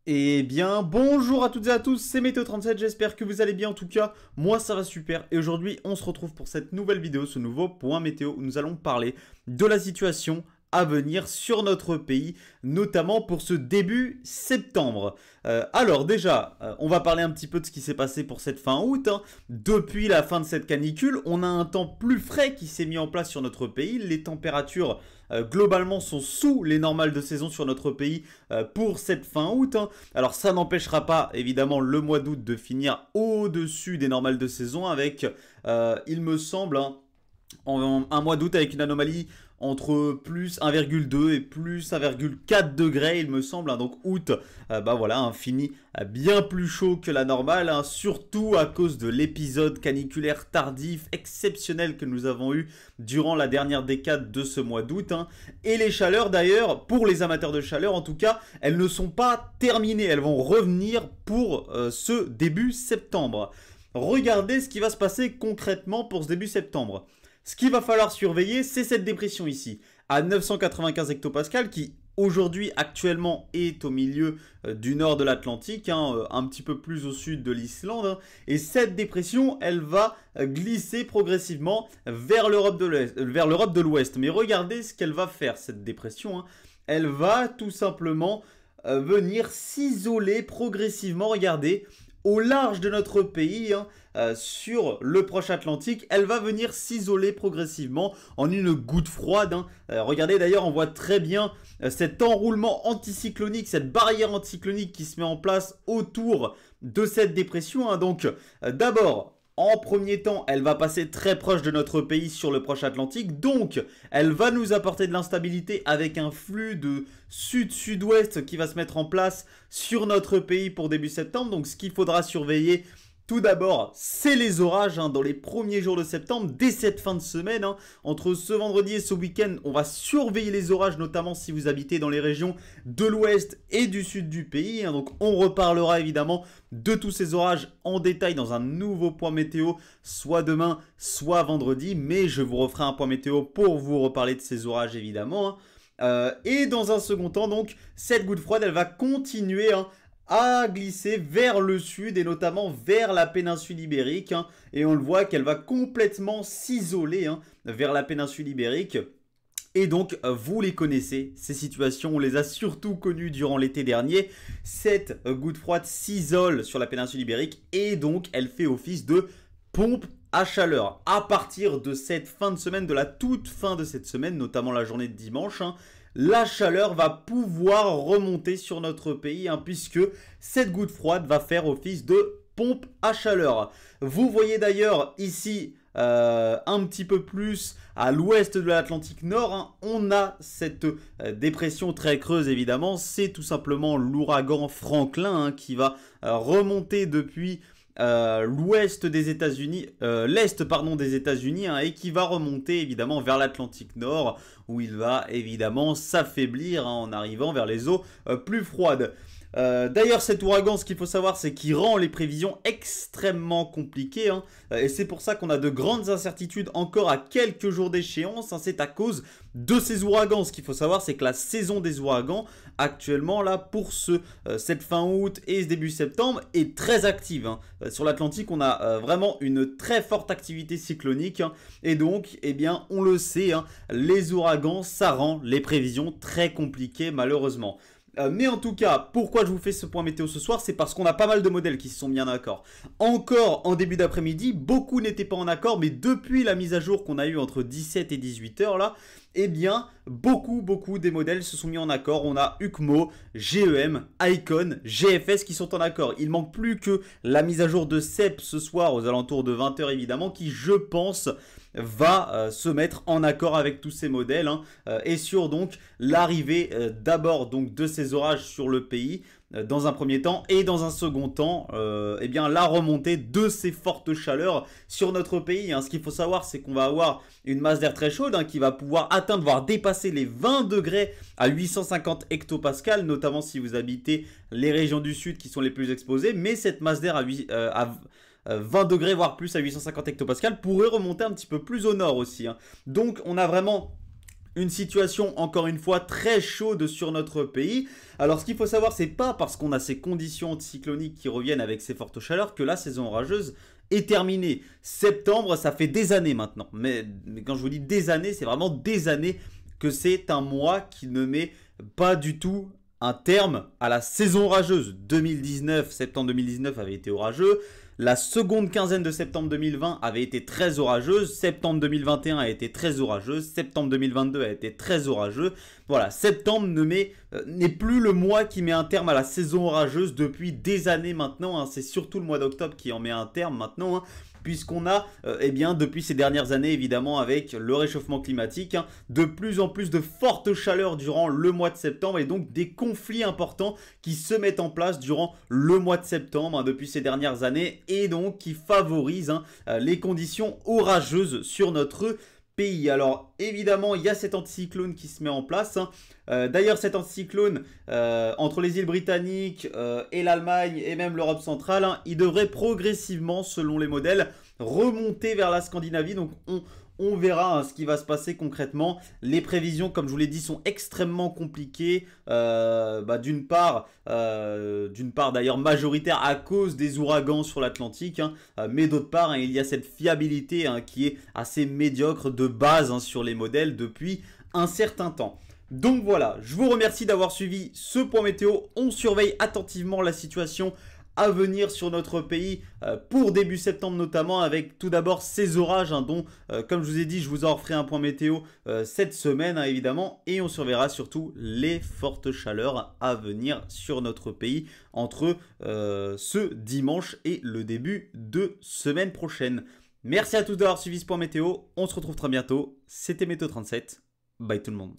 Eh bien, bonjour à toutes et à tous, c'est Météo37, j'espère que vous allez bien. En tout cas, moi ça va super. Et aujourd'hui, on se retrouve pour cette nouvelle vidéo, ce nouveau point météo où nous allons parler de la situation à venir sur notre pays, notamment pour ce début septembre. Alors déjà, on va parler un petit peu de ce qui s'est passé pour cette fin août. Depuis la fin de cette canicule, on a un temps plus frais qui s'est mis en place sur notre pays. Les températures globalement sont sous les normales de saison sur notre pays pour cette fin août. Alors ça n'empêchera pas évidemment le mois d'août de finir au-dessus des normales de saison avec, il me semble, un mois d'août avec une anomalie entre plus 1,2 et plus 1,4 degrés, il me semble. Donc août, voilà, fini bien plus chaud que la normale, surtout à cause de l'épisode caniculaire tardif exceptionnel que nous avons eu durant la dernière décade de ce mois d'août. Et les chaleurs d'ailleurs, pour les amateurs de chaleur en tout cas, elles ne sont pas terminées, elles vont revenir pour ce début septembre. Regardez ce qui va se passer concrètement pour ce début septembre. Ce qu'il va falloir surveiller, c'est cette dépression ici, à 995 hectopascales, qui aujourd'hui, actuellement, est au milieu du nord de l'Atlantique, un petit peu plus au sud de l'Islande. Et cette dépression, elle va glisser progressivement vers l'Europe de l'Ouest. Mais regardez ce qu'elle va faire, cette dépression. Elle va tout simplement venir s'isoler progressivement, regardez, au large de notre pays, sur le proche Atlantique, elle va venir s'isoler progressivement en une goutte froide. Regardez d'ailleurs, on voit très bien cet enroulement anticyclonique, cette barrière anticyclonique qui se met en place autour de cette dépression. Donc d'abord, en premier temps, elle va passer très proche de notre pays sur le proche Atlantique. Donc, elle va nous apporter de l'instabilité avec un flux de sud-sud-ouest qui va se mettre en place sur notre pays pour début septembre. Donc, ce qu'il faudra surveiller tout d'abord, c'est les orages dans les premiers jours de septembre, dès cette fin de semaine. Entre ce vendredi et ce week-end, on va surveiller les orages, notamment si vous habitez dans les régions de l'ouest et du sud du pays. Donc on reparlera évidemment de tous ces orages en détail dans un nouveau point météo, soit demain, soit vendredi. Mais je vous referai un point météo pour vous reparler de ces orages évidemment. Et dans un second temps, donc, cette goutte froide, elle va continuer à glisser vers le sud et notamment vers la péninsule ibérique. Et on le voit qu'elle va complètement s'isoler vers la péninsule ibérique. Et donc, vous les connaissez, ces situations, on les a surtout connues durant l'été dernier. Cette goutte froide s'isole sur la péninsule ibérique et donc elle fait office de pompe à chaleur. À partir de cette fin de semaine, de la toute fin de cette semaine, notamment la journée de dimanche, la chaleur va pouvoir remonter sur notre pays puisque cette goutte froide va faire office de pompe à chaleur. Vous voyez d'ailleurs ici un petit peu plus à l'ouest de l'Atlantique Nord, on a cette dépression très creuse évidemment. C'est tout simplement l'ouragan Franklin qui va remonter depuis l'ouest des États-Unis, l'est pardon des États-Unis, et qui va remonter évidemment vers l'Atlantique Nord où il va évidemment s'affaiblir en arrivant vers les eaux plus froides. D'ailleurs cet ouragan, ce qu'il faut savoir, c'est qu'il rend les prévisions extrêmement compliquées et c'est pour ça qu'on a de grandes incertitudes encore à quelques jours d'échéance. C'est à cause de ces ouragans. Ce qu'il faut savoir, c'est que la saison des ouragans actuellement là pour cette fin août et ce début septembre est très active. Sur l'Atlantique, on a vraiment une très forte activité cyclonique et donc, eh bien, on le sait, les ouragans, ça rend les prévisions très compliquées malheureusement. Mais en tout cas, pourquoi je vous fais ce point météo ce soir, c'est parce qu'on a pas mal de modèles qui se sont mis en accord. Encore en début d'après-midi, beaucoup n'étaient pas en accord, mais depuis la mise à jour qu'on a eue entre 17 et 18 heures là, eh bien, beaucoup des modèles se sont mis en accord. On a UCMO, GEM, Icon, GFS qui sont en accord. Il manque plus que la mise à jour de CEP ce soir aux alentours de 20 h évidemment, qui je pense va se mettre en accord avec tous ces modèles et sur donc l'arrivée d'abord donc de ces orages sur le pays dans un premier temps et dans un second temps eh bien la remontée de ces fortes chaleurs sur notre pays. Ce qu'il faut savoir, c'est qu'on va avoir une masse d'air très chaude qui va pouvoir atteindre, voire dépasser les 20 degrés à 850 hectopascales, notamment si vous habitez les régions du sud qui sont les plus exposées. Mais cette masse d'air à 20 degrés voire plus à 850 hectopascales pourrait remonter un petit peu plus au nord aussi. Donc on a vraiment Une situation encore une fois très chaude sur notre pays. Alors ce qu'il faut savoir, c'est pas parce qu'on a ces conditions anticycloniques qui reviennent avec ces fortes chaleurs que la saison orageuse est terminée. Septembre, ça fait des années maintenant. Mais quand je vous dis des années, c'est vraiment des années que c'est un mois qui ne met pas du tout un terme à la saison orageuse. 2019, septembre 2019 avait été orageux. La seconde quinzaine de septembre 2020 avait été très orageuse. Septembre 2021 a été très orageuse. Septembre 2022 a été très orageux. Voilà, septembre n'est plus le mois qui met un terme à la saison orageuse depuis des années maintenant. C'est surtout le mois d'octobre qui en met un terme maintenant. Puisqu'on a, depuis ces dernières années, évidemment, avec le réchauffement climatique, de plus en plus de fortes chaleurs durant le mois de septembre et donc des conflits importants qui se mettent en place durant le mois de septembre depuis ces dernières années et donc qui favorisent les conditions orageuses sur notre pays. Alors évidemment, il y a cet anticyclone qui se met en place. D'ailleurs, cet anticyclone, entre les îles britanniques et l'Allemagne et même l'Europe centrale, il devrait progressivement, selon les modèles, remonter vers la Scandinavie. Donc on verra ce qui va se passer concrètement. Les prévisions, comme je vous l'ai dit, sont extrêmement compliquées. D'une part d'ailleurs majoritaire à cause des ouragans sur l'Atlantique, mais d'autre part, il y a cette fiabilité qui est assez médiocre de base sur les modèles depuis un certain temps. Donc voilà, je vous remercie d'avoir suivi ce point météo. On surveille attentivement la situation à venir sur notre pays pour début septembre notamment, avec tout d'abord ces orages dont, comme je vous ai dit, je vous en referai un point météo cette semaine évidemment, et on surveillera surtout les fortes chaleurs à venir sur notre pays entre ce dimanche et le début de semaine prochaine. Merci à tous d'avoir suivi ce point météo, on se retrouve très bientôt, c'était Météo 37, bye tout le monde.